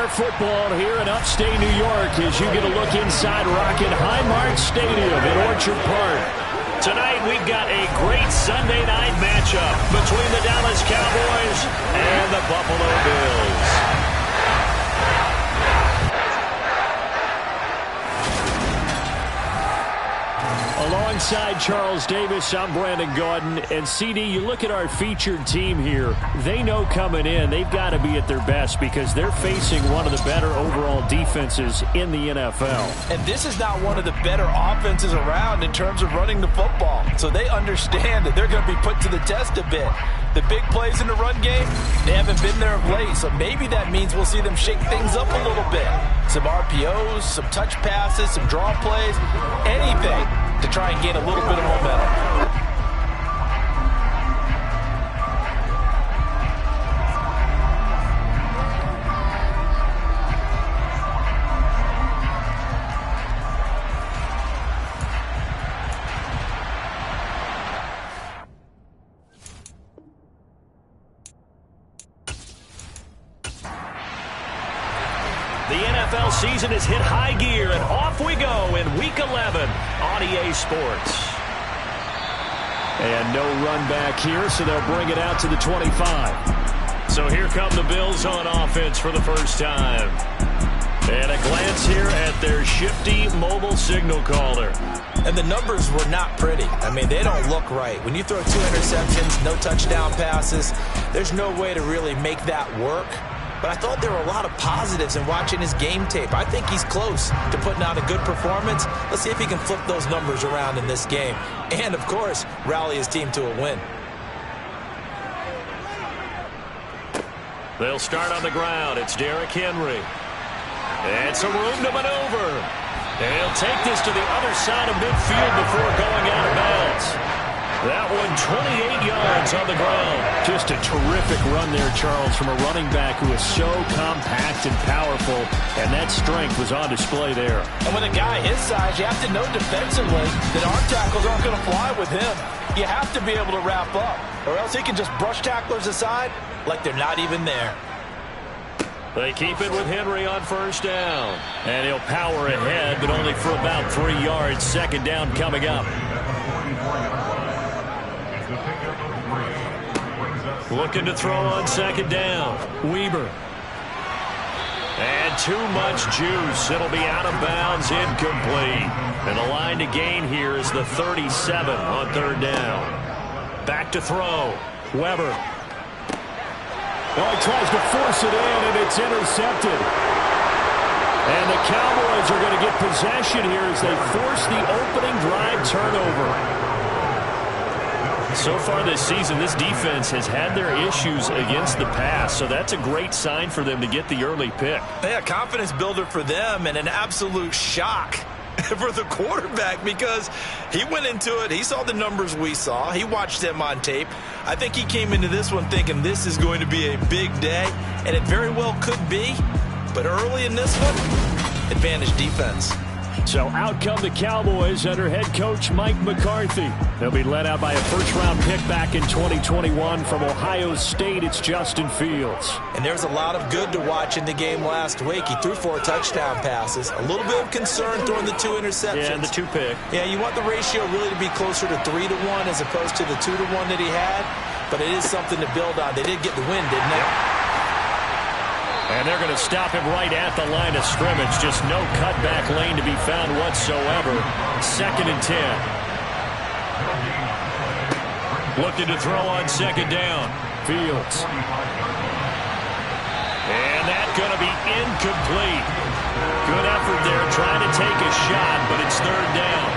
football here in upstate New York as you get a look inside Rocket Highmark Stadium in Orchard Park. Tonight we've got a great Sunday night matchup between the Dallas Cowboys and the Buffalo Bills. Alongside Charles Davis, I'm Brandon Gaudin. And CD, you look at our featured team here. They know coming in they've got to be at their best because they're facing one of the better overall defenses in the NFL. And this is not one of the better offenses around in terms of running the football. So they understand that they're going to be put to the test a bit. The big plays in the run game, they haven't been there of late. So maybe that means we'll see them shake things up a little bit. Some RPOs, some touch passes, some draw plays, anything to try and gain a little bit of momentum. The NFL season has hit high gear, and off we go in Week 11 on EA Sports. And no run back here, so they'll bring it out to the 25. So here come the Bills on offense for the first time. And a glance here at their shifty mobile signal caller. And the numbers were not pretty. I mean, they don't look right. When you throw 2 interceptions, no touchdown passes, there's no way to really make that work. But I thought there were a lot of positives in watching his game tape. I think he's close to putting out a good performance. Let's see if he can flip those numbers around in this game. And, of course, rally his team to a win. They'll start on the ground. It's Derrick Henry. And some room to maneuver. And he'll take this to the other side of midfield before going out of bounds. That one 28 yards on the ground. Just a terrific run there, Charles, from a running back who is so compact and powerful, and that strength was on display there. And with a guy his size, you have to know defensively that arm tackles aren't going to fly with him. You have to be able to wrap up, or else he can just brush tacklers aside like they're not even there. They keep it with Henry on first down. And he'll power ahead, but only for about 3 yards. Second down coming up. Looking to throw on second down. Weber. And too much juice. It'll be out of bounds, incomplete. And the line to gain here is the 37 on third down. Back to throw. Weber. Well, he tries to force it in, and it's intercepted. And the Cowboys are going to get possession here as they force the opening drive turnover. So far this season, this defense has had their issues against the pass, so that's a great sign for them to get the early pick. Yeah, confidence builder for them and an absolute shock for the quarterback because he went into it. He saw the numbers we saw. He watched them on tape. I think he came into this one thinking this is going to be a big day, and it very well could be. But early in this one, advantage defense. So out come the Cowboys under head coach Mike McCarthy. They'll be led out by a first-round pick back in 2021 from Ohio State. It's Justin Fields. And there's a lot of good to watch in the game last week. He threw 4 touchdown passes. A little bit of concern throwing the 2 interceptions. Yeah, and the 2 pick. Yeah, you want the ratio really to be closer to 3-1 as opposed to the 2-1 that he had. But it is something to build on. They did get the win, didn't they? Yep. And they're going to stop him right at the line of scrimmage. Just no cutback lane to be found whatsoever. 2nd and 10. Looking to throw on second down. Fields. And that's going to be incomplete. Good effort there trying to take a shot, but it's third down.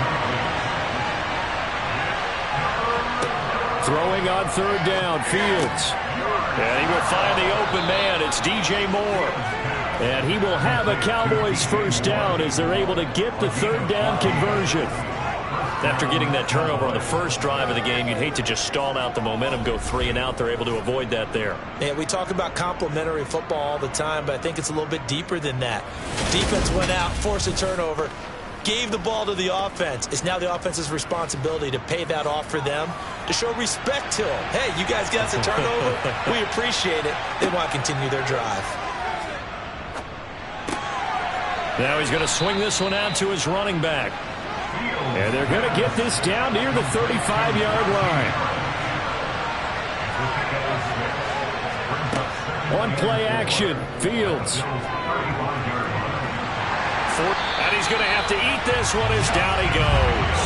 Throwing on third down, Fields. And he will find the open man. It's DJ Moore. And he will have a Cowboys first down as they're able to get the third down conversion. After getting that turnover on the first drive of the game, you'd hate to just stall out the momentum, go 3 and out. They're able to avoid that there. Yeah, we talk about complementary football all the time, but I think it's a little bit deeper than that. Defense went out, forced a turnover, gave the ball to the offense. It's now the offense's responsibility to pay that off for them, to show respect to them. Hey, you guys got us a turnover. We appreciate it. They want to continue their drive. Now he's going to swing this one out to his running back. And they're going to get this down near the 35-yard line. On play action, Fields. And he's going to have to eat this one as down he goes.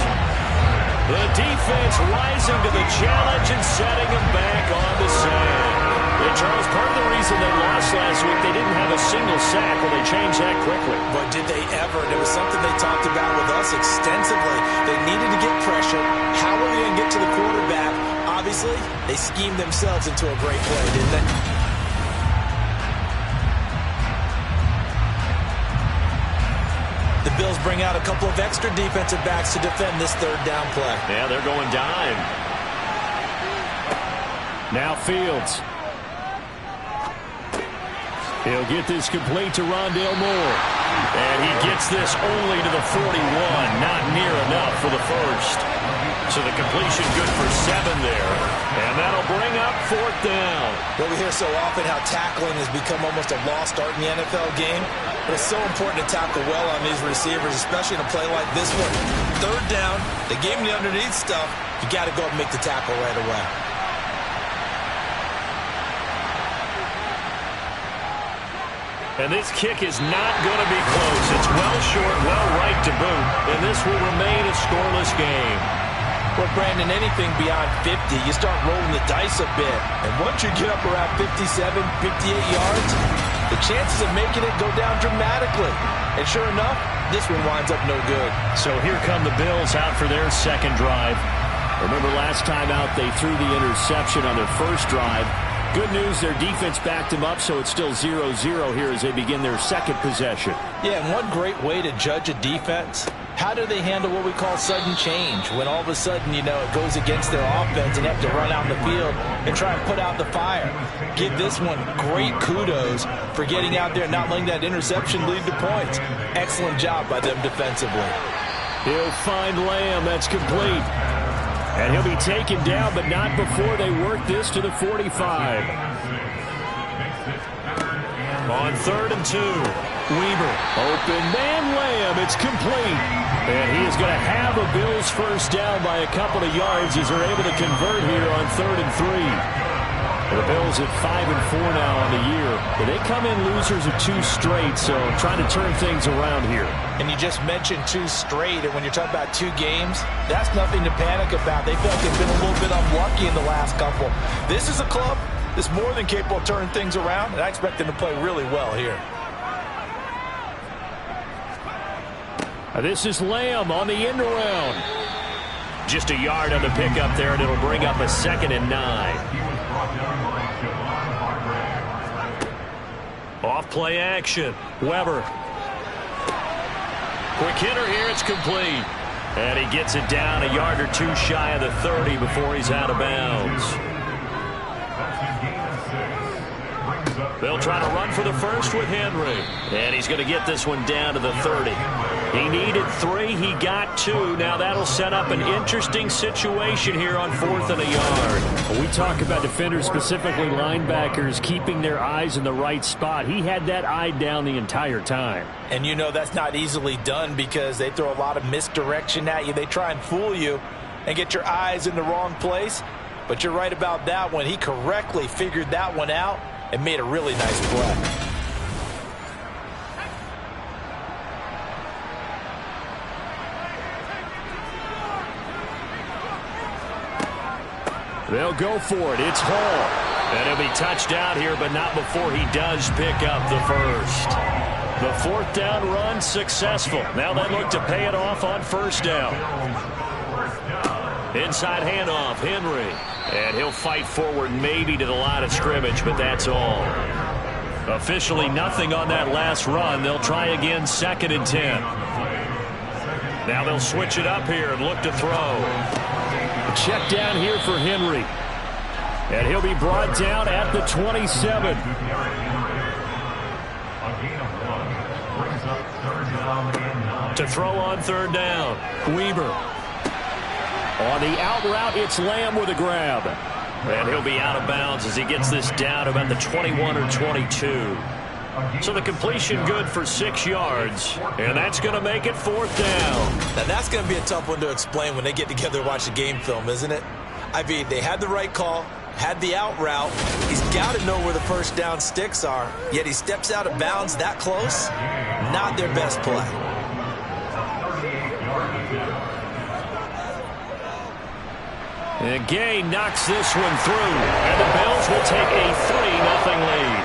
The defense rising to the challenge and setting him back on the sand. And Charles, part of the reason they lost last week, they didn't have a single sack. Well, they changed that quickly. But did they ever? And it was something they talked about with us extensively. They needed to get pressure. How are they going to get to the quarterback? Obviously, they schemed themselves into a great play, didn't they? The Bills bring out a couple of extra defensive backs to defend this third down play. Yeah, they're going dime. Now Fields. He'll get this complete to Rondale Moore. And he gets this only to the 41. Not near enough for the first. So the completion good for 7 there. And that'll bring up 4th down. Well, we hear so often how tackling has become almost a lost art in the NFL game. But it's so important to tackle well on these receivers, especially in a play like this one. 3rd down, they gave him the underneath stuff. You got to go and make the tackle right away. And this kick is not going to be close. It's well short, well right to boot. And this will remain a scoreless game. Well, Brandon, anything beyond 50, you start rolling the dice a bit. And once you get up around 57, 58 yards, the chances of making it go down dramatically. And sure enough, this one winds up no good. So here come the Bills out for their second drive. Remember last time out, they threw the interception on their first drive. Good news, their defense backed them up, so it's still 0-0 here as they begin their second possession. Yeah, and one great way to judge a defense, how do they handle what we call sudden change? When all of a sudden, you know, it goes against their offense and they have to run out in the field and try and put out the fire. Give this one great kudos for getting out there and not letting that interception lead to points. Excellent job by them defensively. He'll find Lamb. That's complete. And he'll be taken down, but not before they work this to the 45. On 3rd and 2. Weaver. Open man Lamb. It's complete. And he is going to have a Bills first down by a couple of yards as they're able to convert here on 3rd and 3. The Bills at 5-4 now on the year. But they come in losers of 2 straight, so trying to turn things around here. And you just mentioned 2 straight, and when you're talking about 2 games, that's nothing to panic about. They feel like they've been a little bit unlucky in the last couple. This is a club that's more than capable of turning things around, and I expect them to play really well here. This is Lamb on the end around. Just a yard on the pickup there, and it'll bring up a 2nd and 9. Off play action. Weber. Quick hitter here. It's complete. And he gets it down a yard or 2 shy of the 30 before he's out of bounds. They'll try to run for the first with Henry. And he's going to get this one down to the 30. He needed 3. He got 2. Now that'll set up an interesting situation here on 4th and a yard. We talk about defenders, specifically linebackers, keeping their eyes in the right spot. He had that eye down the entire time. And you know that's not easily done because they throw a lot of misdirection at you. They try and fool you and get your eyes in the wrong place. But you're right about that one. He correctly figured that one out and made a really nice play. They'll go for it. It's Hall. And he'll be touched out here, but not before he does pick up the first. The 4th down run successful. Now they look to pay it off on 1st down. Inside handoff, Henry. And he'll fight forward maybe to the line of scrimmage, but that's all. Officially nothing on that last run. They'll try again 2nd and 10. Now they'll switch it up here and look to throw. Check down here for Henry. And he'll be brought down at the 27. To throw on 3rd down. Weaver. On the out route, it's Lamb with a grab. And he'll be out of bounds as he gets this down about the 21 or 22. So the completion good for 6 yards, and that's going to make it 4th down. Now that's going to be a tough one to explain when they get together and watch the game film, isn't it? I mean, they had the right call, had the out route. He's got to know where the first down sticks are, yet he steps out of bounds that close. Not their best play. And Gay knocks this one through, and the Bills will take a 3-0 lead.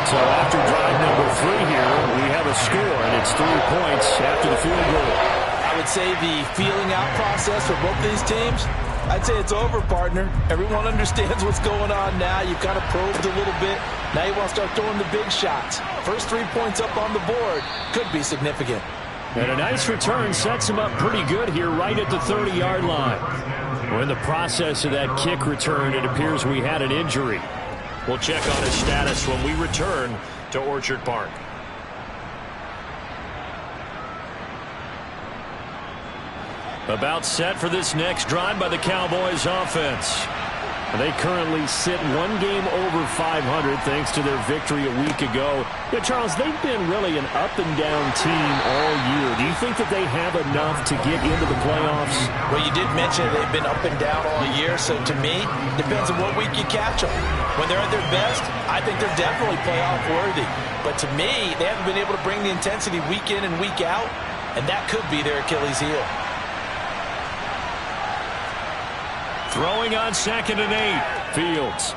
So after drive number 3 here, we have a score, and it's 3 points after the field goal. I would say the feeling out process for both these teams, I'd say it's over, partner. Everyone understands what's going on now. You've kind of probed a little bit. Now you want to start throwing the big shots. First 3 points up on the board could be significant. And a nice return sets him up pretty good here right at the 30-yard line. We're in the process of that kick return. It appears we had an injury. We'll check on his status when we return to Orchard Park. About set for this next drive by the Cowboys offense. They currently sit 1 game over 500 thanks to their victory a week ago. Yeah, Charles, they've been really an up-and-down team all year. Do you think that they have enough to get into the playoffs? Well, you did mention they've been up and down all year, so to me, depends on what week you catch them. When they're at their best, I think they're definitely playoff worthy. But to me, they haven't been able to bring the intensity week in and week out, and that could be their Achilles heel. Throwing on 2nd and 8. Fields.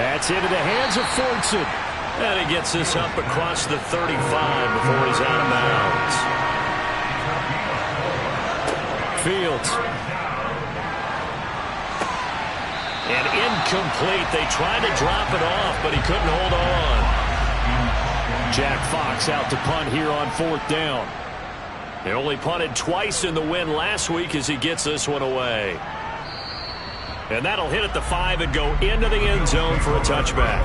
That's into the hands of Fortson. And he gets this up across the 35 before he's out of bounds. Fields. And incomplete. They tried to drop it off, but he couldn't hold on. Jack Fox out to punt here on 4th down. He only punted twice in the win last week as he gets this one away. And that'll hit at the 5 and go into the end zone for a touchback.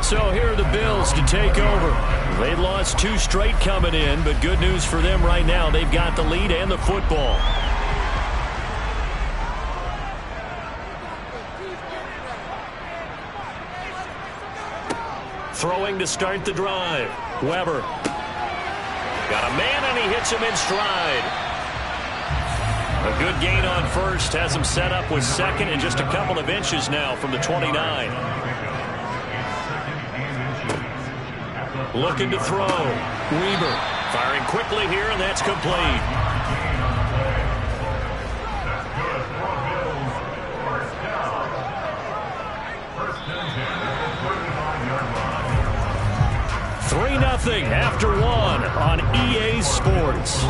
So here are the Bills to take over. They lost 2 straight coming in, but good news for them right now. They've got the lead and the football. Throwing to start the drive. Weber. Got a man, and he hits him in stride. A good gain on first. Has him set up with 2nd and just a couple of inches now from the 29. Looking to throw. Weber firing quickly here, and that's complete. Nothing after 1 on EA Sports.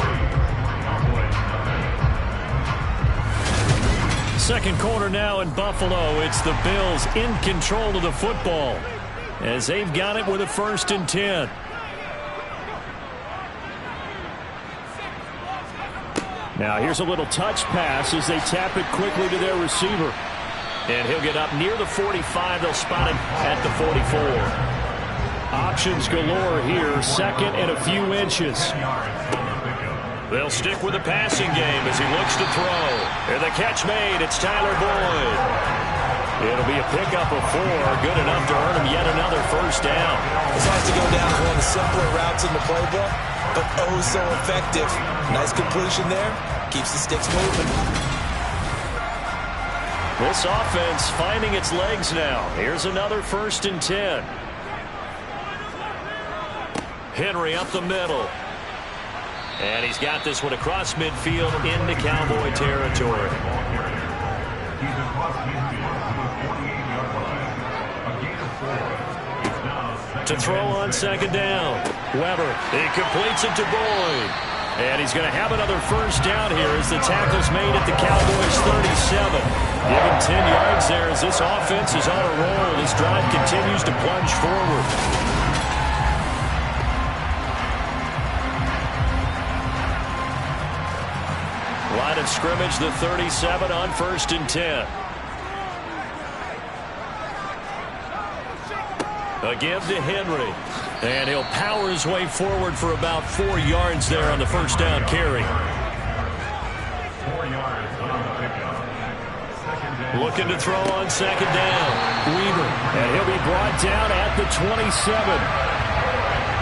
Second quarter now in Buffalo. It's the Bills in control of the football as they've got it with a 1st and 10. Now here's a little touch pass as they tap it quickly to their receiver. And he'll get up near the 45. They'll spot him at the 44. Options galore here, 2nd and a few inches. They'll stick with the passing game as he looks to throw. And the catch made. It's Tyler Boyd. It'll be a pickup of 4. Good enough to earn him yet another 1st down. This has to go down as one of the simpler routes in the playbook, but oh so effective. Nice completion there. Keeps the sticks moving. This offense finding its legs now. Here's another 1st and 10. Henry up the middle. And he's got this one across midfield into Cowboy territory. To throw on 2nd down. Weber. He completes it to Boyd. And he's going to have another 1st down here as the tackle's made at the Cowboys 37. Give him 10 yards there as this offense is on a roll. This drive continues to plunge forward. Line of scrimmage, the 37 on 1st and 10. A give to Henry. And he'll power his way forward for about 4 yards there on the 1st down carry. 4 yards on the pickup. 2nd Looking to throw on second down. Weaver, and he'll be brought down at the 27.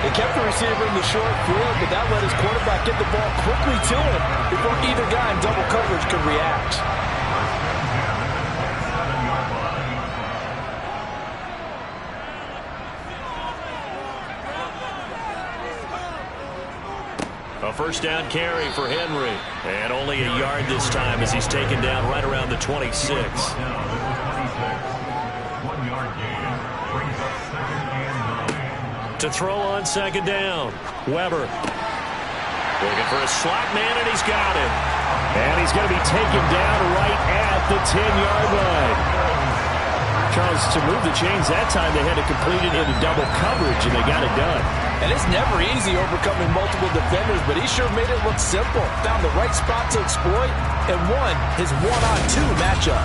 They kept the receiver in the short field, but that let his quarterback get the ball quickly to him before either guy in double coverage could react. A first down carry for Henry. And only a yard this time as he's taken down right around the 26. To throw on second down. Weber. Looking for a slot man, and he's got him. And he's going to be taken down right at the 10-yard line. Charles, to move the chains that time, they had to complete it into double coverage, and they got it done. And it's never easy overcoming multiple defenders, but he sure made it look simple. Found the right spot to exploit and won his one-on-two matchup.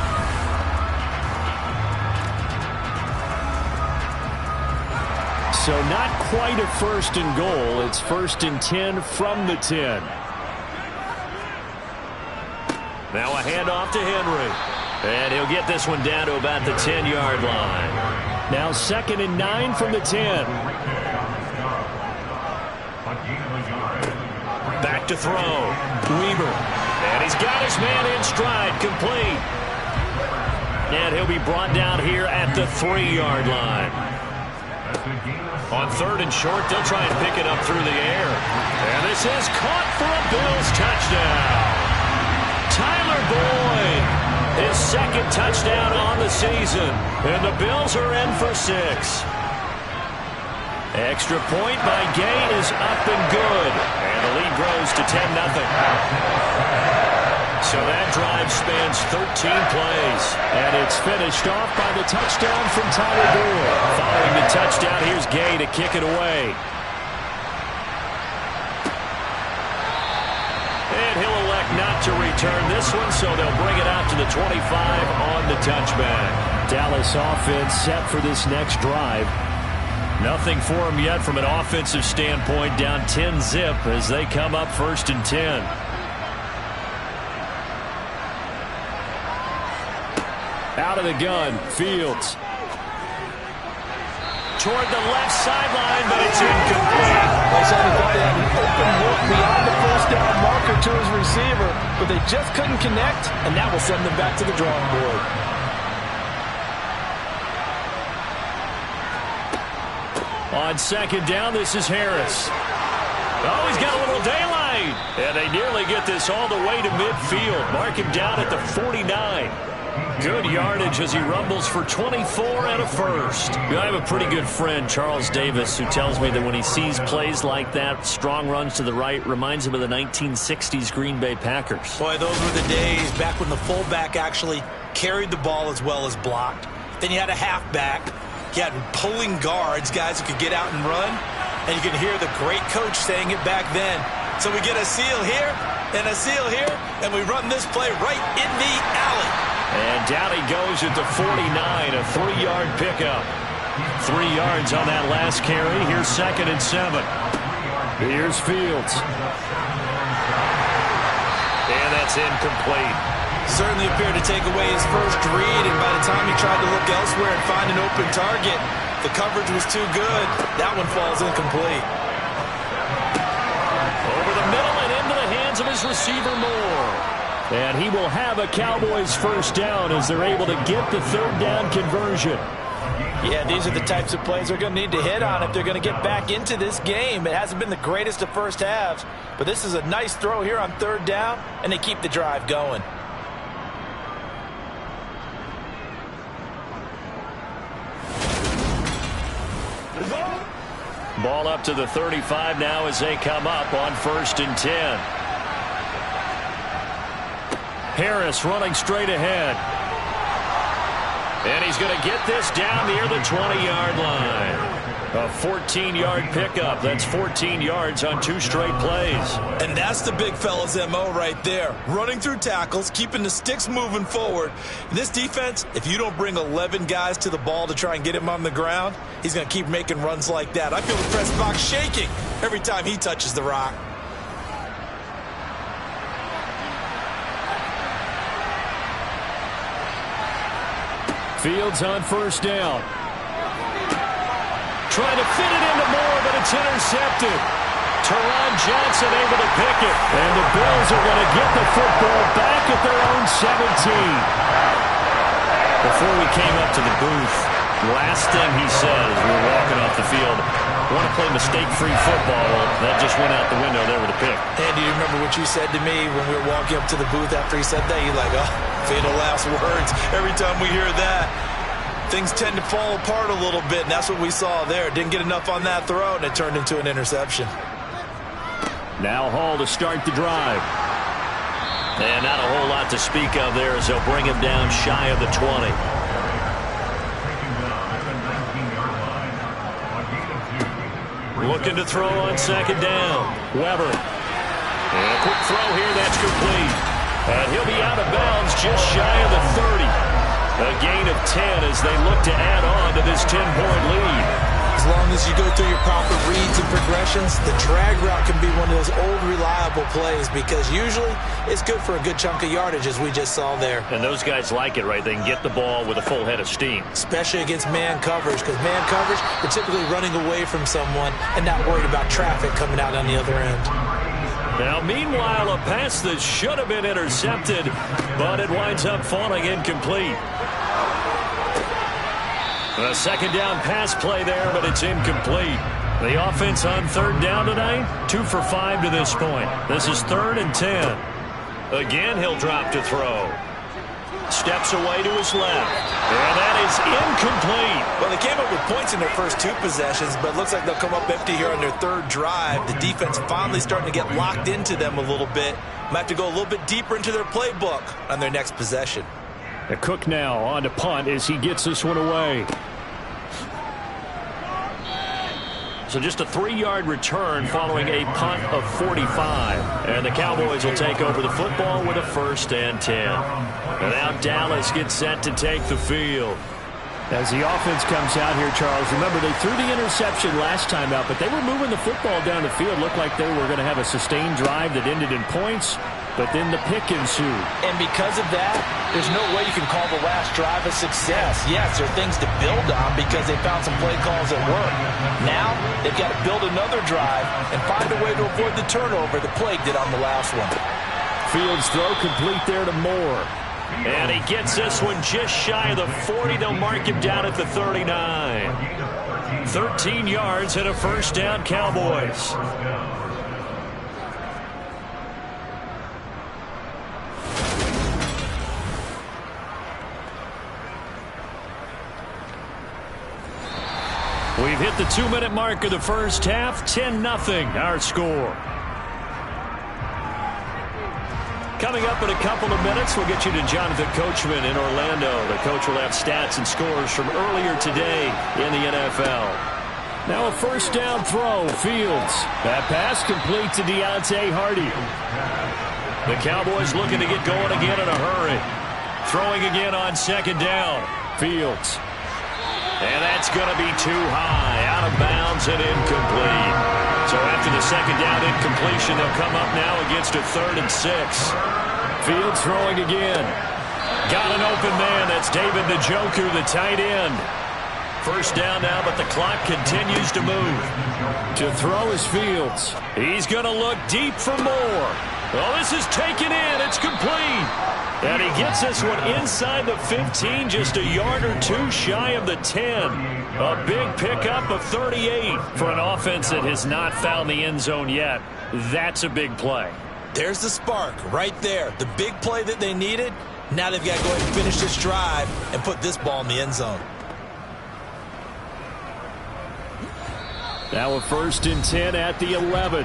So not quite a first and goal. It's first and 10 from the 10. Now a handoff to Henry. And he'll get this one down to about the 10-yard line. Now second and 9 from the 10. Back to throw. Weaver. And he's got his man in stride. Complete. And he'll be brought down here at the 3-yard line. On third and short, they'll try and pick it up through the air. And this is caught for a Bills touchdown. Tyler Boyd, his second touchdown on the season. And the Bills are in for 6. Extra point by Gay is up and good. And the lead grows to 10-0. So that drive spans 13 plays. And it's finished off by the touchdown from Tyler Boyd. Following the touchdown, here's Gay to kick it away. And he'll elect not to return this one, so they'll bring it out to the 25 on the touchback. Dallas offense set for this next drive. Nothing for them yet from an offensive standpoint, down 10-zip as they come up first and 10. Out of the gun, Fields. Toward the left sideline, but it's incomplete. Like I thought he had an open look beyond the first down marker to his receiver, but they just couldn't connect, and that will send them back to the drawing board. On second down, this is Harris. Oh, he's got a little daylight. And they nearly get this all the way to midfield. Mark him down at the 49. Good yardage as he rumbles for 24 and a first. I have a pretty good friend, Charles Davis, who tells me that when he sees plays like that, strong runs to the right, reminds him of the 1960s Green Bay Packers. Boy, those were the days back when the fullback actually carried the ball as well as blocked. Then you had a halfback. You had pulling guards, guys who could get out and run. And you can hear the great coach saying it back then. So we get a seal here and a seal here, and we run this play right in the alley. And down he goes at the 49, a 3-yard pickup. 3 yards on that last carry. Here's second and 7. Here's Fields. And that's incomplete. Certainly appeared to take away his first read, and by the time he tried to look elsewhere and find an open target, the coverage was too good. That one falls incomplete. Over the middle and into the hands of his receiver, Moore. And he will have a Cowboys first down as they're able to get the third down conversion. Yeah, these are the types of plays they're going to need to hit on if they're going to get back into this game. It hasn't been the greatest of first halves, but this is a nice throw here on third down, and they keep the drive going. Ball up to the 35 now as they come up on first and 10. Harris running straight ahead. And he's going to get this down near the 20-yard line. A 14-yard pickup. That's 14 yards on 2 straight plays. And that's the big fella's MO right there. Running through tackles, keeping the sticks moving forward. In this defense, if you don't bring 11 guys to the ball to try and get him on the ground, he's going to keep making runs like that. I feel the press box shaking every time he touches the rock. Fields on first down. Trying to fit it into Moore, but it's intercepted. Teron Johnson able to pick it. And the Bills are going to get the football back at their own 17. Before we came up to the booth, last thing he said as we were walking off the field, want to play mistake-free football. Well, that just went out the window there with a pick. And do you remember what you said to me when we were walking up to the booth after he said that? You're like, oh, fatal last words. Every time we hear that, things tend to fall apart a little bit, and that's what we saw there. Didn't get enough on that throw, and it turned into an interception. Now Hall to start the drive. And not a whole lot to speak of there as they'll bring him down shy of the 20. Looking to throw on second down. Weber. And a quick throw here, that's complete. And he'll be out of bounds just shy of the 30. A gain of 10 as they look to add on to this 10-point lead. As long as you go through your proper reads and progressions, the drag route can be one of those old reliable plays because usually it's good for a good chunk of yardage as we just saw there. And those guys like it, right? They can get the ball with a full head of steam. Especially against man coverage because man coverage, they're typically running away from someone and not worried about traffic coming out on the other end. Now, meanwhile, a pass that should have been intercepted, but it winds up falling incomplete. A second down pass play there, but it's incomplete. The offense on third down tonight, 2 for 5 to this point. This is 3rd and 10. Again, he'll drop to throw. Steps away to his left. And that is incomplete. Well, they came up with points in their first 2 possessions, but it looks like they'll come up empty here on their 3rd drive. The defense finally starting to get locked into them a little bit. Might have to go a little bit deeper into their playbook on their next possession. A Cook now on to punt as he gets this one away. So just a 3-yard return following a punt of 45. And the Cowboys will take over the football with a 1st and 10. And now Dallas gets set to take the field. As the offense comes out here, Charles, remember they threw the interception last time out, but they were moving the football down the field. Looked like they were going to have a sustained drive that ended in points, but then the pick ensued. And because of that, there's no way you can call the last drive a success. Yes, there are things to build on because they found some play calls that work. Now, they've got to build another drive and find a way to avoid the turnover that plagued it on the last one. Fields throw complete there to Moore. And he gets this one just shy of the 40. They'll mark him down at the 39. 13 yards and a 1st down, Cowboys. We've hit the 2-minute mark of the first half. 10-0 our score. Coming up in a couple of minutes, we'll get you to Jonathan Coachman in Orlando. The coach will have stats and scores from earlier today in the NFL. Now a 1st down throw. Fields. That pass complete to Deontay Hardy. The Cowboys looking to get going again in a hurry. Throwing again on 2nd down. Fields. And that's going to be too high. Out of bounds and incomplete. So after the 2nd down incompletion, they'll come up now against a 3rd and 6. Fields throwing again. Got an open man. That's David Njoku, the tight end. 1st down now, but the clock continues to move. To throw is Fields. He's going to look deep for more. Well, this is taken in. It's complete. And he gets this one inside the 15, just a yard or 2 shy of the 10. A big pickup of 38 for an offense that has not found the end zone yet. That's a big play. There's the spark right there. The big play that they needed. Now they've got to go ahead and finish this drive and put this ball in the end zone. Now a 1st and 10 at the 11.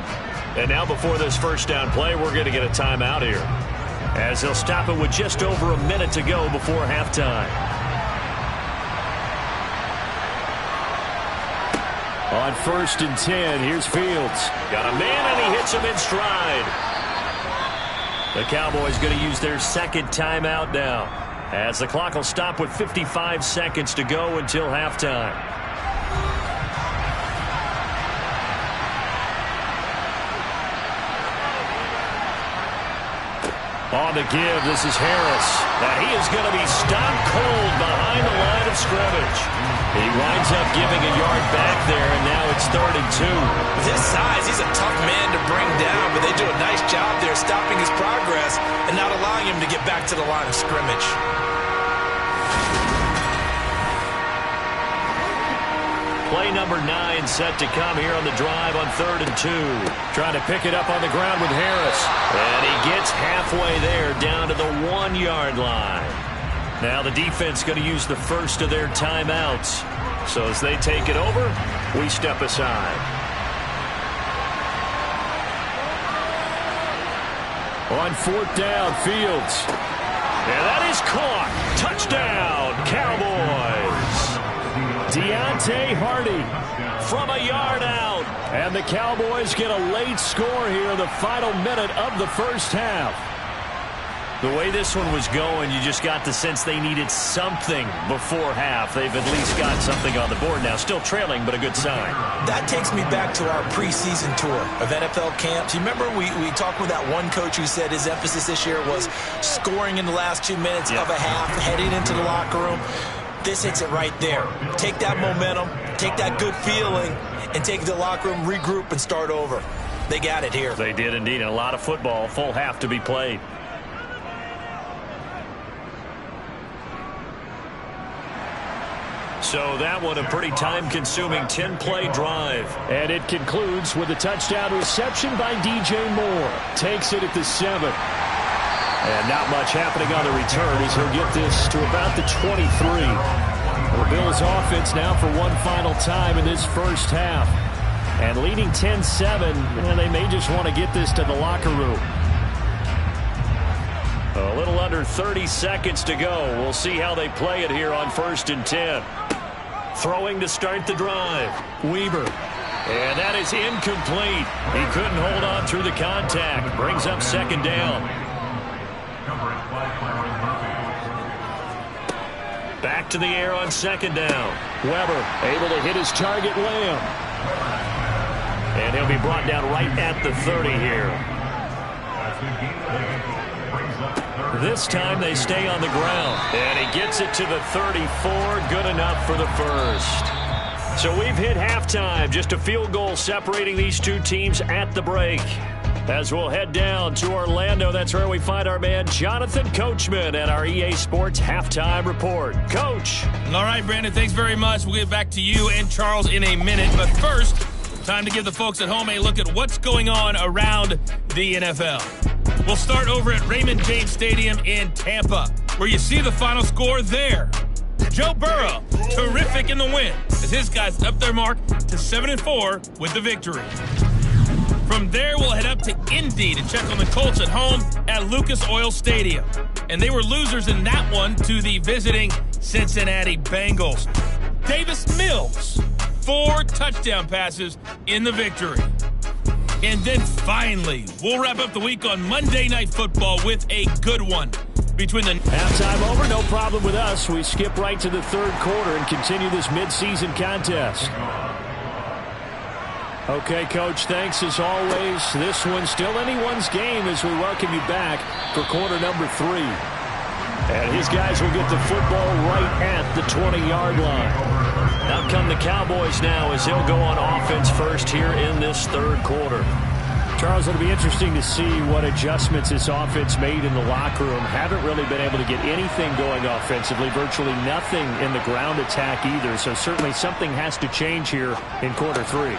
And now before this 1st down play, we're going to get a timeout here, as they'll stop it with just over a minute to go before halftime. On 1st and 10, here's Fields. Got a man, and he hits him in stride. The Cowboys going to use their 2nd timeout now, as the clock will stop with 55 seconds to go until halftime. On the give, this is Harris. And he is going to be stopped cold behind the line of scrimmage. He winds up giving a yard back there, and now it's 3rd and 2. With his size, he's a tough man to bring down, but they do a nice job there stopping his progress and not allowing him to get back to the line of scrimmage. Play number 9 set to come here on the drive on 3rd and 2. Trying to pick it up on the ground with Harris. And he gets halfway there down to the 1-yard line. Now the defense going to use the first of their timeouts. So as they take it over, we step aside. On 4th down, Fields. And that is caught. Touchdown, Cowboys. Deontay Hardy from a yard out. And the Cowboys get a late score here in the final minute of the first half. The way this one was going, you just got the sense they needed something before half. They've at least got something on the board now. Still trailing, but a good sign. That takes me back to our preseason tour of NFL camps. You remember we talked with that one coach who said his emphasis this year was scoring in the last 2 minutes of a half, heading into the locker room. This hits it right there. Take that momentum, take that good feeling, and take the locker room, regroup, and start over. They got it here. They did indeed, and a lot of football, full half to be played. So that one a pretty time-consuming 10-play drive. And it concludes with a touchdown reception by DJ Moore. Takes it at the 7. And not much happening on the return as he'll get this to about the 23. The Bills offense now for one final time in this first half. And leading 10-7, and they may just want to get this to the locker room. A little under 30 seconds to go. We'll see how they play it here on 1st and 10. Throwing to start the drive. Weaver. And that is incomplete. He couldn't hold on through the contact. Brings up 2nd down. Back to the air on 2nd down. Weber able to hit his target, Lamb. And he'll be brought down right at the 30 here. This time they stay on the ground. And he gets it to the 34. Good enough for the first. So we've hit halftime. Just a field goal separating these two teams at the break. As we'll head down to Orlando, that's where we find our man Jonathan Coachman at our EA Sports Halftime Report. Coach. All right, Brandon, thanks very much. We'll get back to you and Charles in a minute. But first, time to give the folks at home a look at what's going on around the NFL. We'll start over at Raymond James Stadium in Tampa, where you see the final score there. Joe Burrow, terrific in the win, as his guys up their mark to 7-4 with the victory. From there, we'll head up to Indy to check on the Colts at home at Lucas Oil Stadium. And they were losers in that one to the visiting Cincinnati Bengals. Davis Mills, 4 touchdown passes in the victory. And then finally, we'll wrap up the week on Monday Night Football with a good one. Between the halftime over, no problem with us. We skip right to the 3rd quarter and continue this midseason contest. Okay, Coach, thanks as always. This one's still anyone's game as we welcome you back for quarter number 3. And his guys will get the football right at the 20-yard line. Out come the Cowboys now as they'll go on offense first here in this 3rd quarter. Charles, it'll be interesting to see what adjustments this offense made in the locker room. Haven't really been able to get anything going offensively, virtually nothing in the ground attack either. So certainly something has to change here in quarter 3.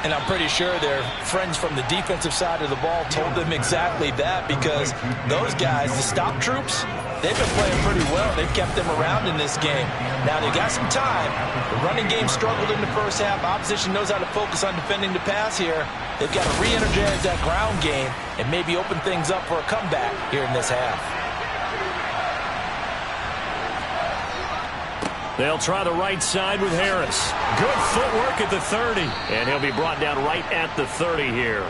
And I'm pretty sure their friends from the defensive side of the ball told them exactly that, because those guys, the stop troops, they've been playing pretty well. They've kept them around in this game. Now, they got some time. The running game struggled in the first half. Opposition knows how to focus on defending the pass here. They've got to re-energize that ground game and maybe open things up for a comeback here in this half. They'll try the right side with Harris. Good footwork at the 30. And he'll be brought down right at the 30 here.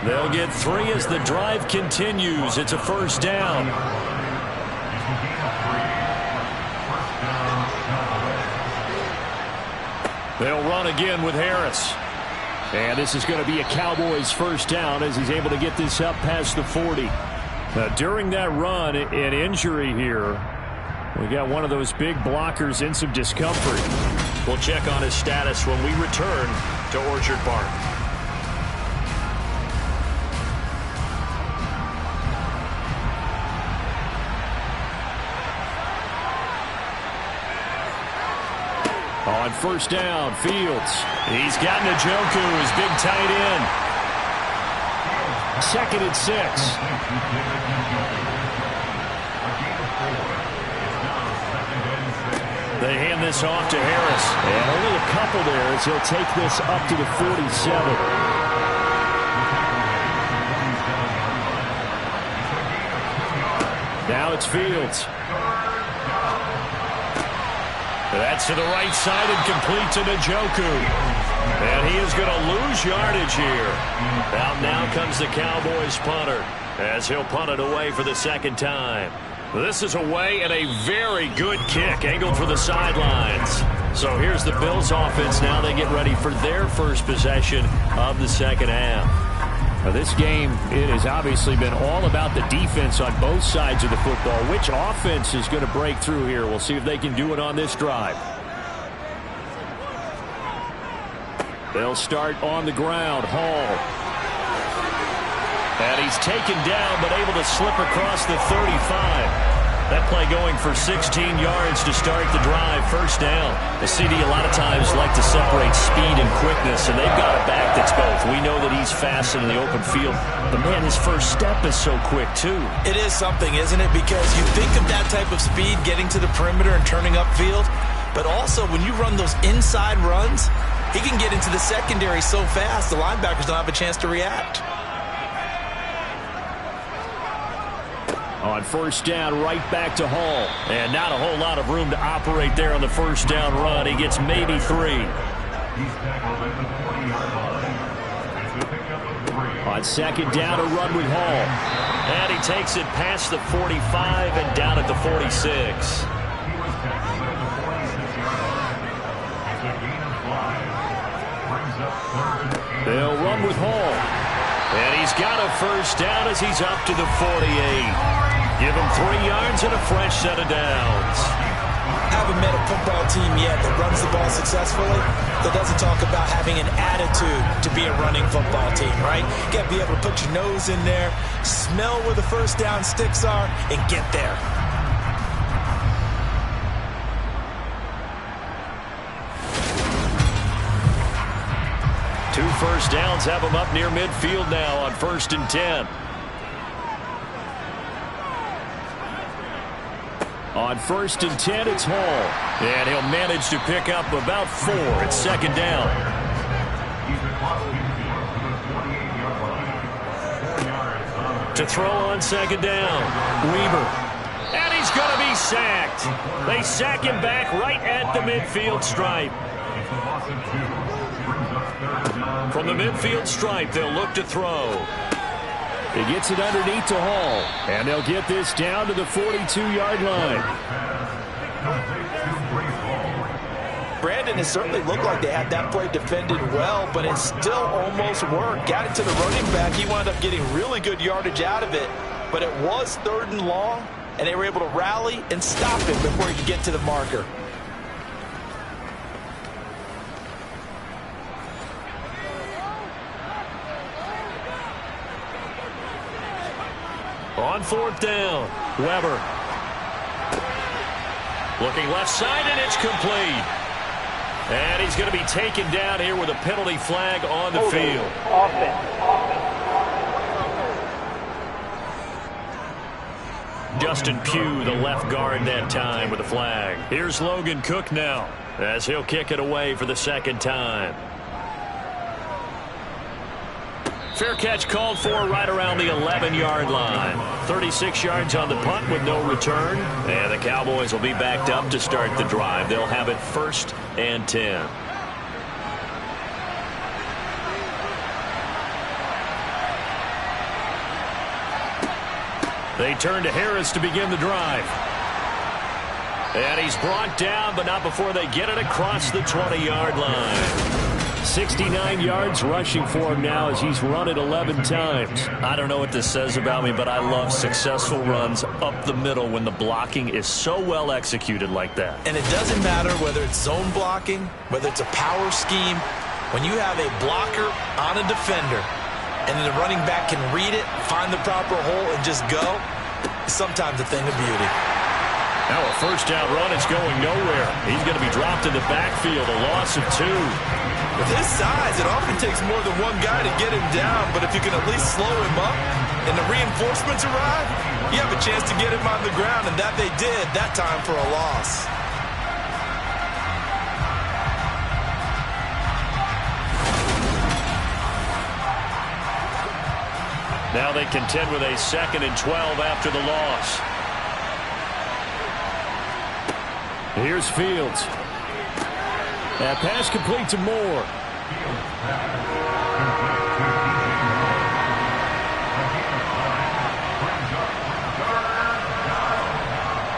They'll get 3 as the drive continues. It's a 1st down. They'll run again with Harris. And this is going to be a Cowboys 1st down as he's able to get this up past the 40. During that run, an injury here. We got one of those big blockers in some discomfort. We'll check on his status when we return to Orchard Park. On first down, Fields. He's got Njoku, his big tight end. 2nd and 6. They hand this off to Harris. And only a couple there as he'll take this up to the 47. Now it's Fields. That's to the right side and complete to Njoku. And he is going to lose yardage here. Out now comes the Cowboys punter as he'll punt it away for the 2nd time. This is away and a very good kick angled for the sidelines. So here's the Bills offense now. They get ready for their first possession of the 2nd half. Now this game, it has obviously been all about the defense on both sides of the football. Which offense is going to break through here? We'll see if they can do it on this drive. They'll start on the ground. Hall. And he's taken down but able to slip across the 35. That play going for 16 yards to start the drive. First down. The CD a lot of times like to separate speed and quickness, and they've got a back that's both. We know that he's fast in the open field, but man, his first step is so quick too. It is something, isn't it? Because you think of that type of speed getting to the perimeter and turning upfield, but also when you run those inside runs, he can get into the secondary so fast the linebackers don't have a chance to react. On first down, right back to Hall. And not a whole lot of room to operate there on the first down run. He gets maybe 3. On 2nd down, a run with Hall. And he takes it past the 45 and down at the 46. They'll run with Hall. And he's got a first down as he's up to the 48. Give him 3 yards and a fresh set of downs. Haven't met a football team yet that runs the ball successfully that doesn't talk about having an attitude to be a running football team, right? You got to be able to put your nose in there, smell where the first down sticks are, and get there. Two first downs have him up near midfield now on 1st and 10. On 1st and 10, it's Hall. And he'll manage to pick up about 4 at 2nd down. To throw on 2nd down, Weaver. And he's going to be sacked. They sack him back right at the midfield stripe. From the midfield stripe, they'll look to throw. He gets it underneath to Hall. And they'll get this down to the 42-yard line. Brandon, it certainly looked like they had that play defended well, but it still almost worked. Got it to the running back. He wound up getting really good yardage out of it. But it was 3rd and long, and they were able to rally and stop him before he could get to the marker. On 4th down, Weber. Looking left side, and it's complete. And he's going to be taken down here with a penalty flag on the field. Justin Pugh, the left guard that time with the flag. Here's Logan Cook now as he'll kick it away for the 2nd time. Fair catch called for right around the 11-yard line. 36 yards on the punt with no return. And the Cowboys will be backed up to start the drive. They'll have it 1st and 10. They turn to Harris to begin the drive. And he's brought down, but not before they get it across the 20-yard line. 69 yards rushing for him now as he's run it 11 times. I don't know what this says about me, but I love successful runs up the middle when the blocking is so well executed like that. And it doesn't matter whether it's zone blocking, whether it's a power scheme. When you have a blocker on a defender and then the running back can read it, find the proper hole, and just go, it's sometimes a thing of beauty. Now a first down run is going nowhere. He's going to be dropped in the backfield, a loss of 2. With his size, it often takes more than one guy to get him down, but if you can at least slow him up and the reinforcements arrive, you have a chance to get him on the ground, and that they did that time for a loss. Now they contend with a 2nd and 12 after the loss. Here's Fields. That pass complete to Moore.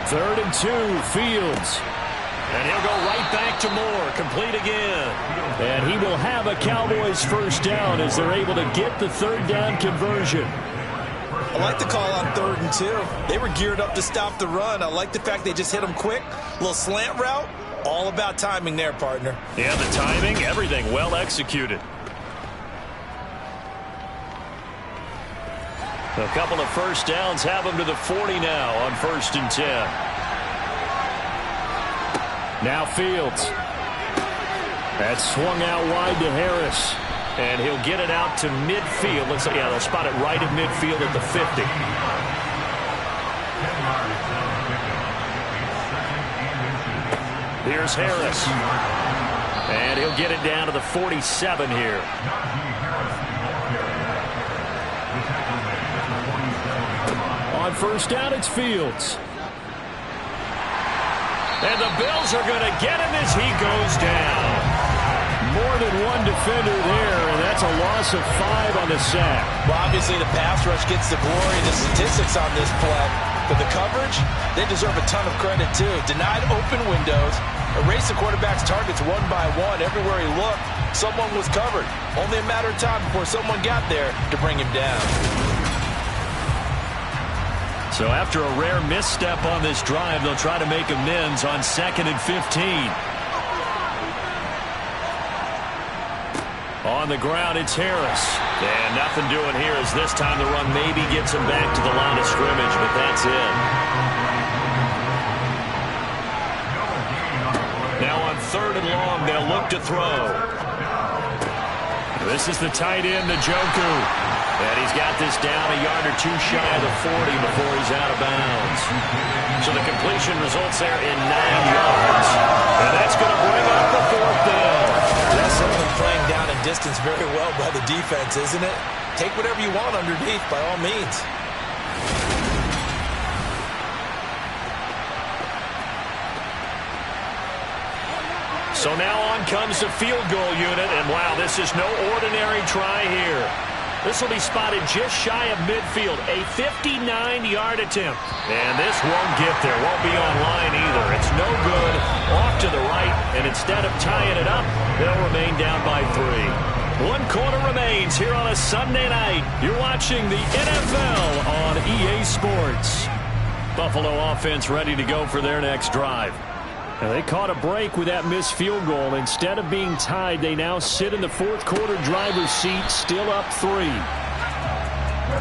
Third and 2, Fields. And he'll go right back to Moore, complete again. And he will have a Cowboys first down as they're able to get the third down conversion. I like the call on 3rd and 2. They were geared up to stop the run. I like the fact they just hit him quick. A little slant route. All about timing there, partner. Yeah, the timing, everything well executed. A couple of first downs have him to the 40 now on 1st and 10. Now Fields. That's swung out wide to Harris. And he'll get it out to midfield. Looks like, yeah, they'll spot it right at midfield at the 50. Here's Harris. And he'll get it down to the 47 here. On first down, it's Fields. And the Bills are going to get him as he goes down. More than one defender there, and that's a loss of 5 on the sack. Well, obviously the pass rush gets the glory and the statistics on this play. But the coverage, they deserve a ton of credit too. Denied open windows, erased the quarterback's targets one by one. Everywhere he looked, someone was covered. Only a matter of time before someone got there to bring him down. So after a rare misstep on this drive, they'll try to make amends on 2nd and 15. On the ground, it's Harris. And nothing doing here as this time the run maybe gets him back to the line of scrimmage, but that's it. Now on 3rd and long, they'll look to throw. This is the tight end, Njoku. And he's got this down a yard or 2 shy of the 40 before he's out of bounds. So the completion results there in 9 yards. And that's going to bring up the 4th down. That's something playing down in distance very well by the defense, isn't it? Take whatever you want underneath by all means. So now on comes the field goal unit, and wow, this is no ordinary try here. This will be spotted just shy of midfield, a 59-yard attempt. And this won't get there, won't be on line either. It's no good, off to the right, and instead of tying it up, they'll remain down by 3. 1 quarter remains here on a Sunday night. You're watching the NFL on EA Sports. Buffalo offense ready to go for their next drive. And they caught a break with that missed field goal. Instead of being tied, they now sit in the 4th quarter driver's seat, still up 3.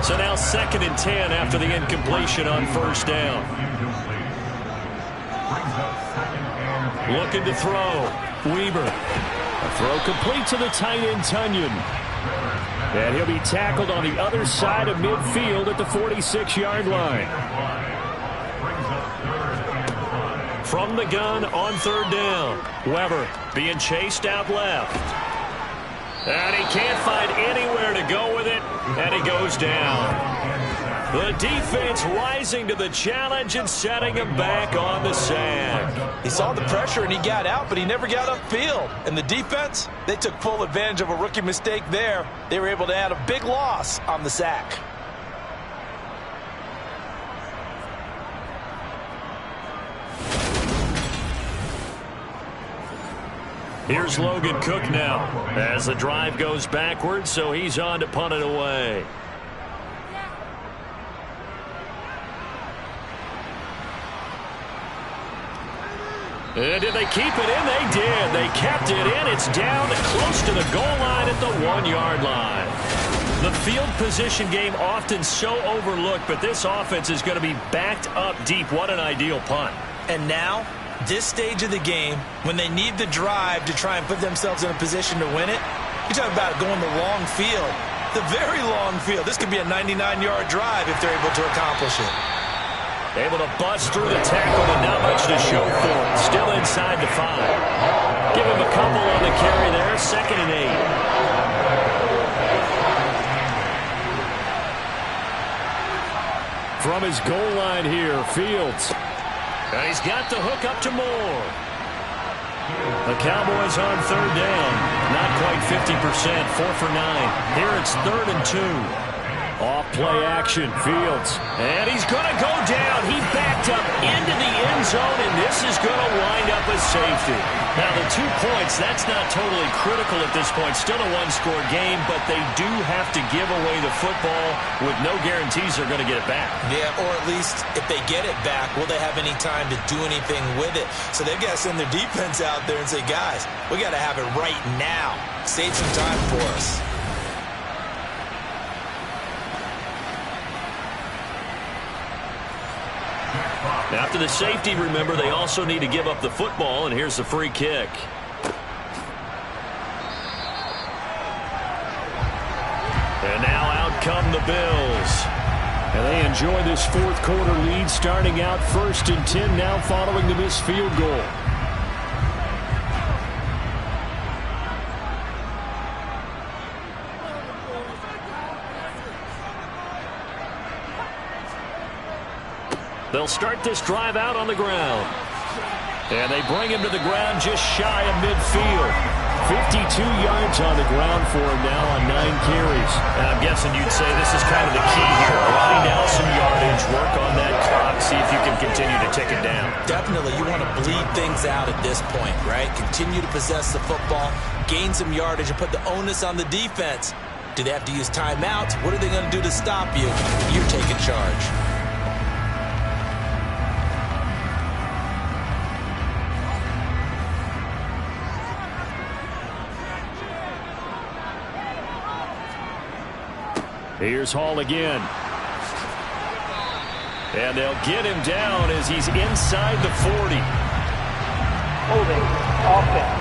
So now 2nd and 10 after the incompletion on 1st down. Looking to throw. Weaver. A throw complete to the tight end, Tunyon. And he'll be tackled on the other side of midfield at the 46-yard line. From the gun on 3rd down. Weber being chased out left. And he can't find anywhere to go with it, and he goes down. The defense rising to the challenge and setting him back on the sack. He saw the pressure and he got out, but he never got upfield. And the defense, they took full advantage of a rookie mistake there. They were able to add a big loss on the sack. Here's Logan Cook now as the drive goes backwards, so he's on to punt it away. And did they keep it in? They did. They kept it in. It's down close to the goal line at the 1-yard line. The field position game often so overlooked, but this offense is going to be backed up deep. What an ideal punt. And now, this stage of the game, when they need the drive to try and put themselves in a position to win it, you talk about going the long field, the very long field. This could be a 99-yard drive if they're able to accomplish it. Able to bust through the tackle, but not much to show for it. Still inside the 5. Give him a couple on the carry there. 2nd and 8. From his goal line here, Fields. And he's got the hook up to Moore. The Cowboys on 3rd down. Not quite 50%. 4 for 9. Here it's 3rd and 2. Off play action, Fields. And he's going to go down. He backed up into the end zone, and this is going to wind up a safety. Now, the 2 points, that's not totally critical at this point. Still a one-score game, but they do have to give away the football with no guarantees they're going to get it back. Yeah, or at least if they get it back, will they have any time to do anything with it? So they've got to send their defense out there and say, guys, we got to have it right now. Save some time for us. After the safety, remember, they also need to give up the football, and here's the free kick. And now out come the Bills. And they enjoy this 4th quarter lead, starting out 1st and 10 now following the missed field goal. They'll start this drive out on the ground. And they bring him to the ground just shy of midfield. 52 yards on the ground for him now on 9 carries. And I'm guessing you'd say this is kind of the key here. Grind out some yardage, work on that clock, see if you can continue to tick it down. Definitely, you want to bleed things out at this point, right? Continue to possess the football, gain some yardage, and put the onus on the defense. Do they have to use timeouts? What are they going to do to stop you? You're taking charge. Here's Hall again. And they'll get him down as he's inside the 40. Holding. Offense.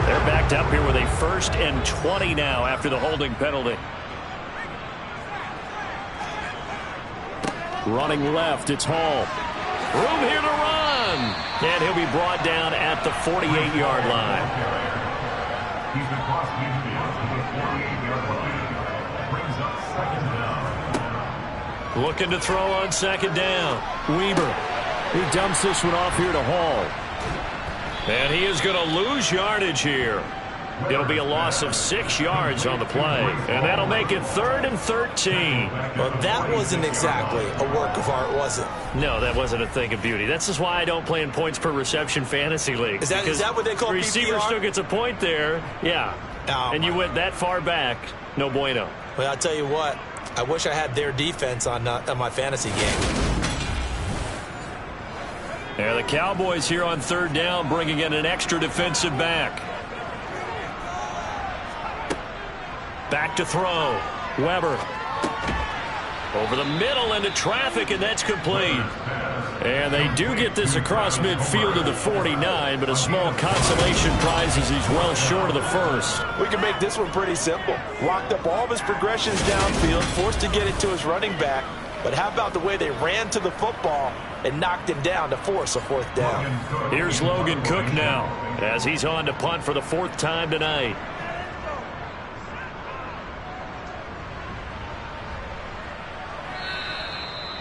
They're backed up here with a 1st and 20 now after the holding penalty. Running left, it's Hall. Room here to run. And he'll be brought down at the 48-yard line. He's been crossed midfield to the 48-yard line. Brings up 2nd down. Looking to throw on 2nd down. Weber. He dumps this one off here to Hall. And he is going to lose yardage here. It'll be a loss of 6 yards on the play. And that'll make it 3rd and 13. Well, that wasn't exactly a work of art, was it? No, that wasn't a thing of beauty. That's just why I don't play in points per reception fantasy leagues. Is that what they call the receiver PPR? still gets a point there. Yeah. Oh, and you went that far back. No bueno. Well, I'll tell you what. I wish I had their defense on my fantasy game. Yeah, the Cowboys here on 3rd down, bringing in an extra defensive back. Back to throw. Weber. Over the middle into traffic, and that's complete. And they do get this across midfield to the 49, but a small consolation prize as he's well short of the 1st. We can make this one pretty simple. Locked up all of his progressions downfield, forced to get it to his running back. But how about the way they ran to the football and knocked him down to force a 4th down? Here's Logan Cook now as he's on to punt for the 4th time tonight.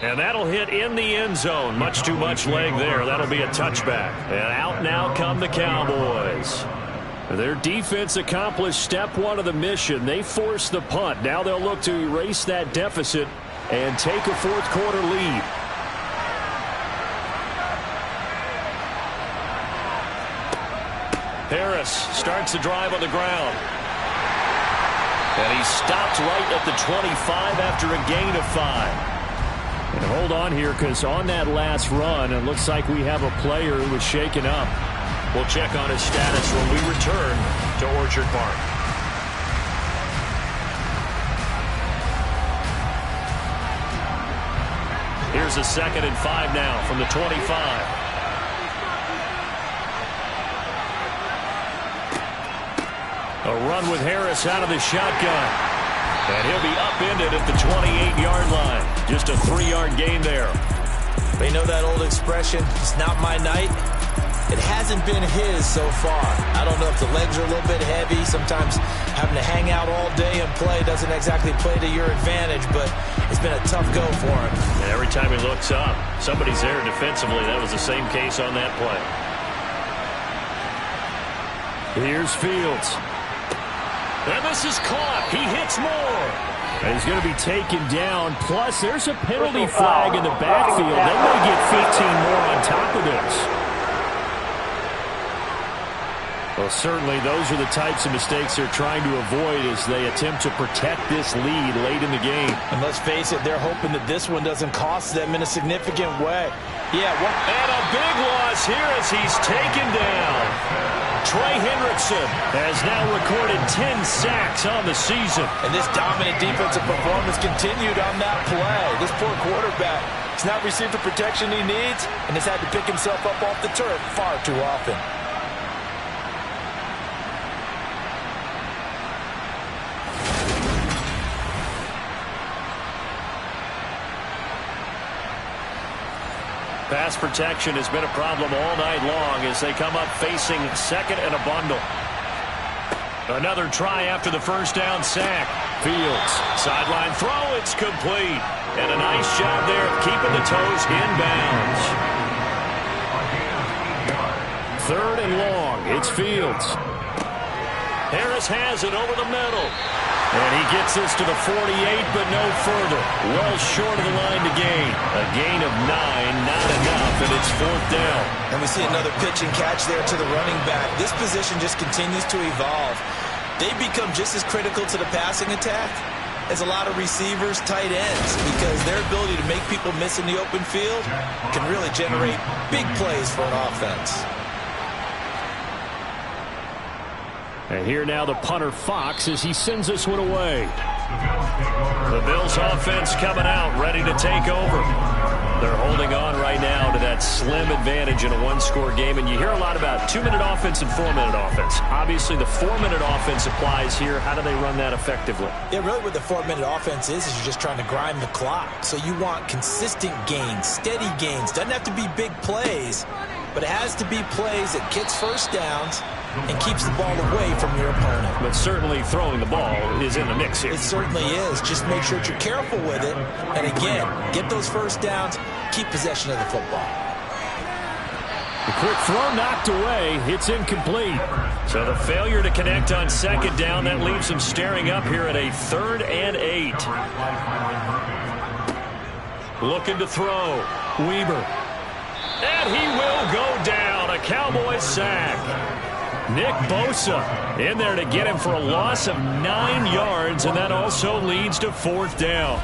And that'll hit in the end zone. Much too much leg there. That'll be a touchback. And out now come the Cowboys. Their defense accomplished step 1 of the mission. They forced the punt. Now they'll look to erase that deficit and take a 4th quarter lead. Harris starts the drive on the ground. And he stopped right at the 25 after a gain of 5. And hold on here, because on that last run, it looks like we have a player who was shaken up. We'll check on his status when we return to Orchard Park. Here's a 2nd and 5 now from the 25. A run with Harris out of the shotgun. And he'll be upended at the 28-yard line. Just a 3-yard gain there. They know that old expression, it's not my night. It hasn't been his so far. I don't know if the legs are a little bit heavy. Sometimes having to hang out all day and play doesn't exactly play to your advantage, but it's been a tough go for him. And every time he looks up, somebody's there defensively. That was the same case on that play. Here's Fields. And this is caught. He hits more. And he's going to be taken down. Plus, there's a penalty flag in the backfield. They may get 15 more on top of this. Well, certainly those are the types of mistakes they're trying to avoid as they attempt to protect this lead late in the game. And let's face it, they're hoping that this one doesn't cost them in a significant way. Yeah, and a big loss here as he's taken down. Trey Hendrickson has now recorded 10 sacks on the season. And this dominant defensive performance continued on that play. This poor quarterback has not received the protection he needs and has had to pick himself up off the turf far too often. Pass protection has been a problem all night long as they come up facing 2nd and a bundle. Another try after the first down sack. Fields, sideline throw, it's complete. And a nice job there of keeping the toes in bounds. 3rd and long, it's Fields. Harris has it over the middle. And he gets this to the 48, but no further. Well short of the line to gain. A gain of 9, not enough, and it's 4th down. And we see another pitch and catch there to the running back. This position just continues to evolve. They become just as critical to the passing attack as a lot of receivers, tight ends, because their ability to make people miss in the open field can really generate big plays for an offense. And here now the punter Fox as he sends this one away. The Bills offense coming out, ready to take over. They're holding on right now to that slim advantage in a one-score game. And you hear a lot about 2-minute offense and 4-minute offense. Obviously, the 4-minute offense applies here. How do they run that effectively? Yeah, really what the 4-minute offense is you're just trying to grind the clock. So you want consistent gains, steady gains. Doesn't have to be big plays, but it has to be plays that gets first downs and keeps the ball away from your opponent. But certainly throwing the ball is in the mix here. It certainly is. Just make sure that you're careful with it. And again, get those first downs, keep possession of the football. The quick throw knocked away. It's incomplete. So the failure to connect on 2nd down, that leaves them staring up here at a 3rd and 8. Looking to throw. Weber. And he will go down. A Cowboys sack. Nick Bosa in there to get him for a loss of 9 yards, and that also leads to 4th down.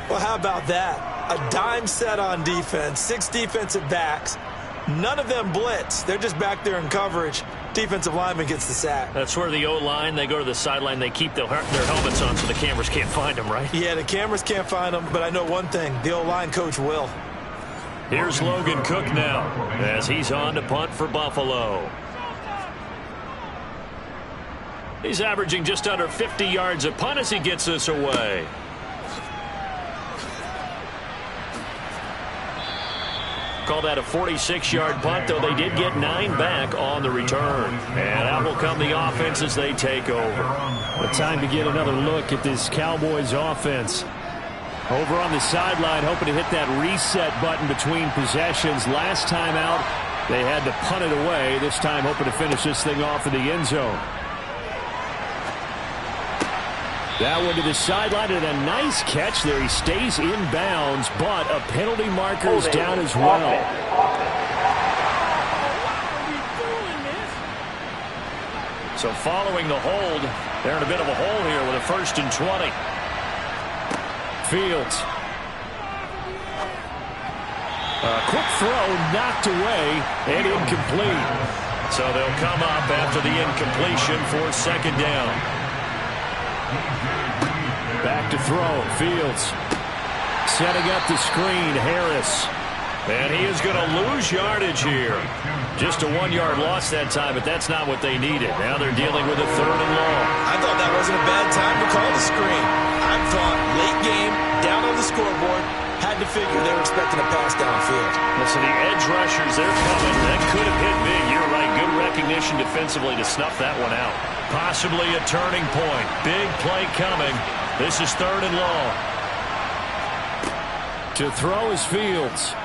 Well, how about that? A dime set on defense, 6 defensive backs. None of them blitz. They're just back there in coverage. Defensive lineman gets the sack. That's where the O-line, they go to the sideline, they keep their helmets on so the cameras can't find them, right? Yeah, the cameras can't find them, but I know one thing. The O-line coach will. Here's Logan Cook now as he's on to punt for Buffalo. He's averaging just under 50 yards a punt as he gets this away. Call that a 46-yard punt, though they did get 9 back on the return. And out will come the offense as they take over. The time to get another look at this Cowboys offense. Over on the sideline, hoping to hit that reset button between possessions. Last time out, they had to punt it away. This time, hoping to finish this thing off in the end zone. That one to the sideline, and a nice catch there. He stays in bounds, but a penalty marker is down as well. So following the hold, they're in a bit of a hole here with a 1st and 20. Fields. A quick throw knocked away and incomplete. So they'll come up after the incompletion for 2nd down. Back to throw. Fields. Setting up the screen. Harris. And he is going to lose yardage here. Just a 1-yard loss that time, but that's not what they needed. Now they're dealing with a 3rd and long. I thought that wasn't a bad time to call the screen. I thought late game, down on the scoreboard, had to figure they were expecting a pass downfield. Listen, the edge rushers, they're coming. That could have hit big. You're right. Good recognition defensively to snuff that one out. Possibly a turning point. Big play coming. This is 3rd and long. To throw is Fields.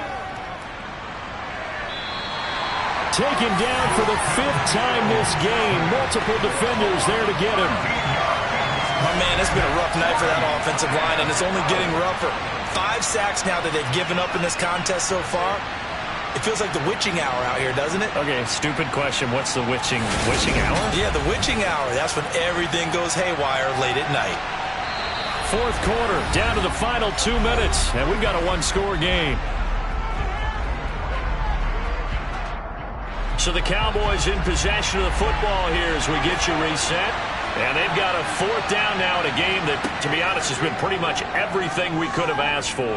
Taken down for the 5th time this game. Multiple defenders there to get him. Oh, man, it's been a rough night for that offensive line, and it's only getting rougher. 5 sacks now that they've given up in this contest so far. It feels like the witching hour out here, doesn't it? Okay, stupid question. What's the witching hour? Yeah, the witching hour. That's when everything goes haywire late at night. 4th quarter, down to the final 2 minutes, and we've got a 1-score game. So the Cowboys in possession of the football here as we get you reset. And they've got a 4th down now in a game that, to be honest, has been pretty much everything we could have asked for.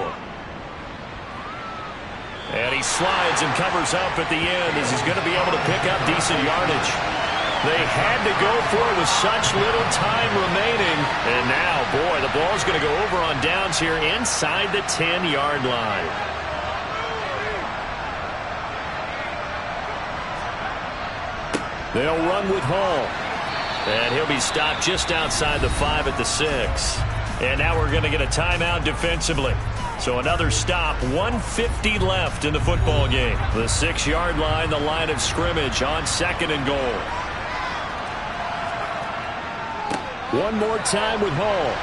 And he slides and covers up at the end as he's going to be able to pick up decent yardage. They had to go for it with such little time remaining. And now, boy, the ball's going to go over on downs here inside the 10-yard line. They'll run with Hall. And he'll be stopped just outside the 5 at the 6. And now we're going to get a timeout defensively. So another stop, 1:50 left in the football game. The 6-yard line, the line of scrimmage on 2nd and goal. One more time with Hall.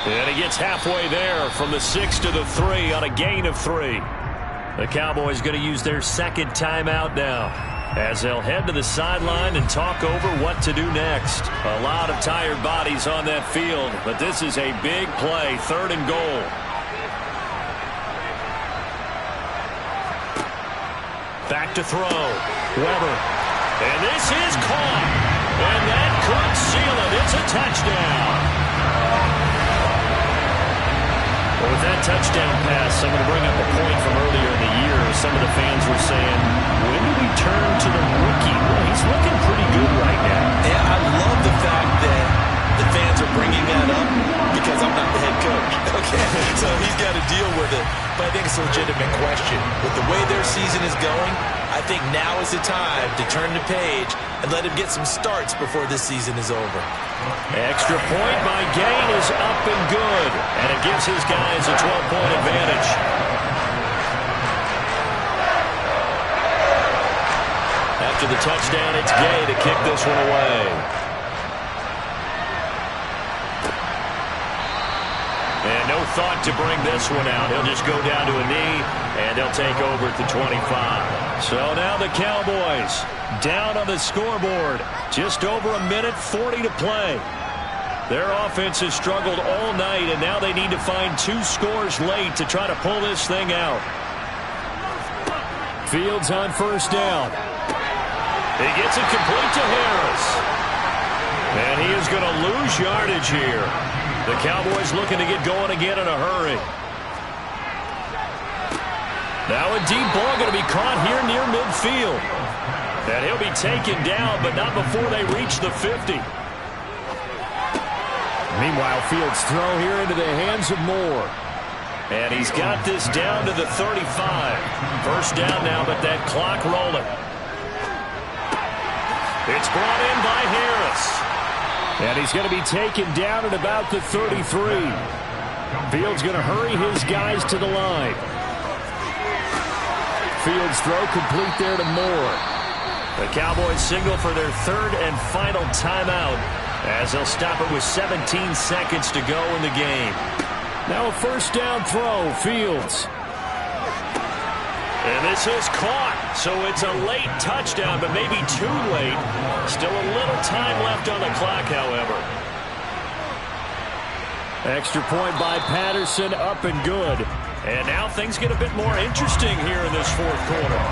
And he gets halfway there from the 6 to the 3 on a gain of 3. The Cowboys going to use their 2nd timeout now, as they'll head to the sideline and talk over what to do next. A lot of tired bodies on that field, but this is a big play, 3rd and goal. Back to throw. Weber. And this is caught. And that could seal it. It's a touchdown. Well, with that touchdown pass, I'm going to bring up a point from earlier in the year. Some of the fans were saying, when do we turn to the rookie? Well, he's looking pretty good right now. Yeah, I love the fact that the fans are bringing that up because I'm not the head coach. Okay, so he's got to deal with it. But I think it's a legitimate question. With the way their season is going, I think now is the time to turn the page and let him get some starts before this season is over. Extra point by Gain is up and good. And it gives his guys a 12-point advantage. After the touchdown, it's Gay to kick this one away. And no thought to bring this one out. He'll just go down to a knee, and they'll take over at the 25. So now the Cowboys down on the scoreboard. Just over 1:40 to play. Their offense has struggled all night, and now they need to find 2 scores late to try to pull this thing out. Fields on 1st down. He gets it complete to Harris. And he is going to lose yardage here. The Cowboys looking to get going again in a hurry. Now a deep ball going to be caught here near midfield. And he'll be taken down, but not before they reach the 50. Meanwhile, Fields' throw here into the hands of Moore. And he's got this down to the 35. 1st down now, but that clock rolling. It's brought in by Harris. And he's going to be taken down at about the 33. Fields going to hurry his guys to the line. Fields' throw complete there to Moore. The Cowboys signal for their 3rd and final timeout as they'll stop it with 17 seconds to go in the game. Now a 1st down throw. Fields. And this is caught, so it's a late touchdown, but maybe too late. Still a little time left on the clock, however. Extra point by Patterson, up and good. And now things get a bit more interesting here in this fourth quarter.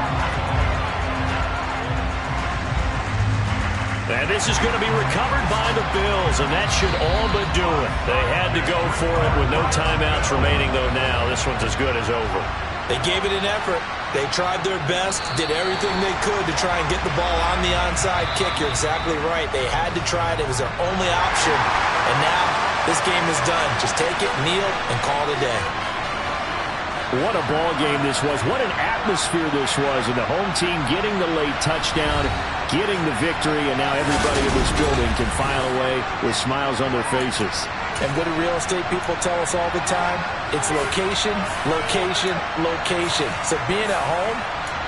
And this is going to be recovered by the Bills, and that should all but do it. They had to go for it with no timeouts remaining, though now this one's as good as over. They gave it an effort. They tried their best, did everything they could to try and get the ball on the onside kick. You're exactly right. They had to try it. It was their only option. And now this game is done. Just take it, kneel, and call it a day. What a ball game this was. What an atmosphere this was. And the home team getting the late touchdown, getting the victory, and now everybody in this building can file away with smiles on their faces. And what do real estate people tell us all the time? It's location, location, location. So being at home,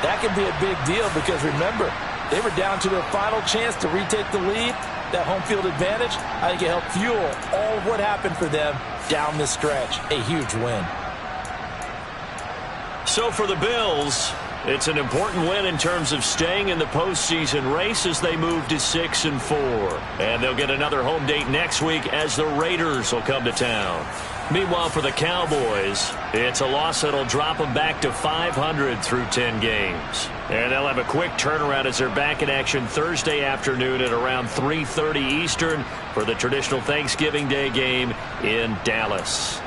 that can be a big deal because remember, they were down to their final chance to retake the lead. That home field advantage, I think it helped fuel all of what happened for them down this stretch. A huge win. So for the Bills, it's an important win in terms of staying in the postseason race as they move to 6-4. And they'll get another home date next week as the Raiders will come to town. Meanwhile, for the Cowboys, it's a loss that'll drop them back to 500 through 10 games. And they'll have a quick turnaround as they're back in action Thursday afternoon at around 3:30 Eastern for the traditional Thanksgiving Day game in Dallas.